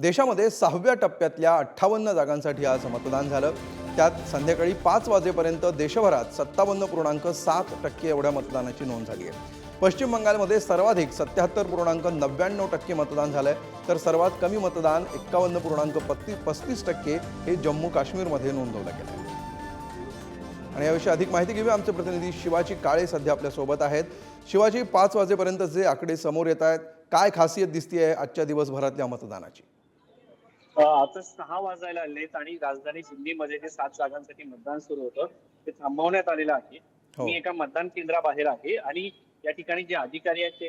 देशामध्ये 6व्या टप्प्यातल्या 58 जागांसाठी आज मतदान झालं। त्यात संध्याकाळी 5 वाजेपर्यंत देशभरात 57.7% एवढ्या मतदानाची नोंद झाली आहे। पश्चिम बंगालमध्ये सर्वाधिक 77.99% मतदान झालंय, तर सर्वात कमी मतदान 51.35% हे जम्मू काश्मीरमध्ये नोंदवलं गेलं। आणि याविषयी अधिक माहिती घेऊया, आमचे प्रतिनिधी शिवाजी काळे सध्या आपल्या सोबत आहेत। शिवाजी, 5 वाजेपर्यंत जे आकडे समोर येत आहेत, काय खासियत दिसतेय आजच्या दिवसभरातल्या मतदानाची? आता 6 वाजायला आलेत आणि राजधानी दिल्लीमध्ये जे 7 जागांसाठी मतदान सुरू होतं ते थांबवण्यात आलेलं आहे। मी एका मतदान केंद्राबाहेर आहे आणि या ठिकाणी जे अधिकारी आहेत ते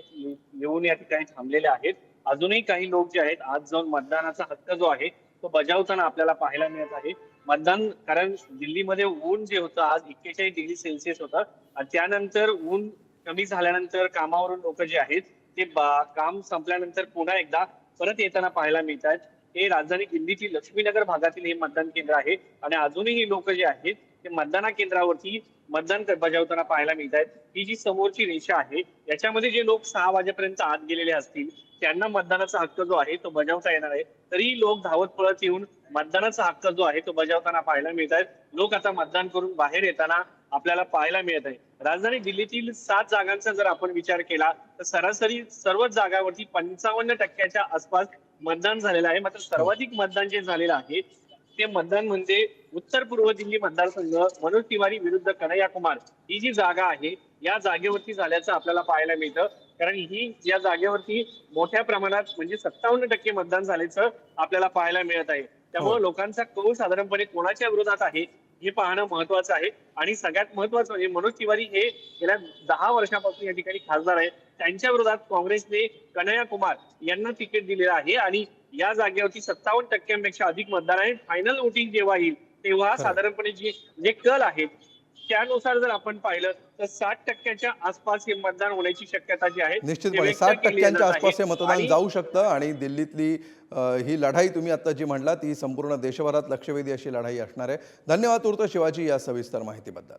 येऊन या ठिकाणी थांबलेले आहेत। अजूनही काही लोक जे आहेत आज जाऊन मतदानाचा हक्क जो आहे तो बजावताना आपल्याला पाहायला मिळत आहे। मतदान कारण दिल्लीमध्ये ऊन जे होतं आज 41 डिग्री सेल्सिअस होतं आणि त्यानंतर ऊन कमी झाल्यानंतर कामावरून लोक जे आहेत ते काम संपल्यानंतर पुन्हा एकदा परत येताना पाहायला मिळत आहेत। हे राजधानी दिल्लीतील लक्ष्मीनगर भागातील हे मतदान केंद्र आहे आणि अजूनही लोक जे आहेत ते मतदान केंद्रावरती मतदान बजावताना पाहायला मिळत आहेत। ही जी समोरची रेषा आहे याच्यामध्ये जे लोक 6 वाजेपर्यंत आत गेलेले असतील त्यांना मतदानाचा हक्क जो आहे तो बजावता येणार आहे, तरी लोक धावत पळत येऊन मतदानाचा हक्क जो आहे तो बजावताना पाहायला मिळत आहेत। लोक आता मतदान करून बाहेर येताना आपल्याला पाहायला मिळत आहे। राजधानी दिल्लीतील 7 जागांचा जर आपण विचार केला तर सरासरी सर्वच जागांवरती 55% आसपास मतदान झालेलं आहे। मात्र सर्वाधिक मतदान जे झालेलं आहे ते मतदान म्हणजे उत्तर पूर्व दिल्ली मतदारसंघ मनोज तिवारी विरुद्ध कन्हैया कुमार ही जी जागा आहे या जागेवरती झाल्याचं आपल्याला पाहायला मिळतं। कारण ही या जागेवरती मोठ्या प्रमाणात म्हणजे 57% मतदान झाल्याचं आपल्याला पाहायला मिळत आहे। त्यामुळे लोकांचा कौल साधारणपणे कोणाच्या विरोधात आहे हे पाहणं महत्वाचं आहे। आणि सगळ्यात महत्वाचं म्हणजे मनोज तिवारी हे गेल्या 10 वर्षापासून या ठिकाणी खासदार आहेत, त्यांच्या विरोधात काँग्रेसने कन्हैया कुमार यांना तिकीट दिलेलं आहे आणि या जागेवरती 57%पेक्षा अधिक मतदान आहे। फायनल वोटिंग जेव्हा येईल तेव्हा साधारणपणे जे कल आहेत त्यानुसार जर आपण पाहिलं तर 60%च्या आसपास हे मतदान होण्याची शक्यता जी आहे निश्चितपणे 60%च्या आसपास हे मतदान जाऊ शकतं। आणि दिल्लीतली ही लढाई तुम्ही आता जी म्हणला ती संपूर्ण देशभरात लक्षवेधी अशी लढाई असणार आहे। धन्यवाद तुर्त शिवाजी या सविस्तर माहितीबद्दल।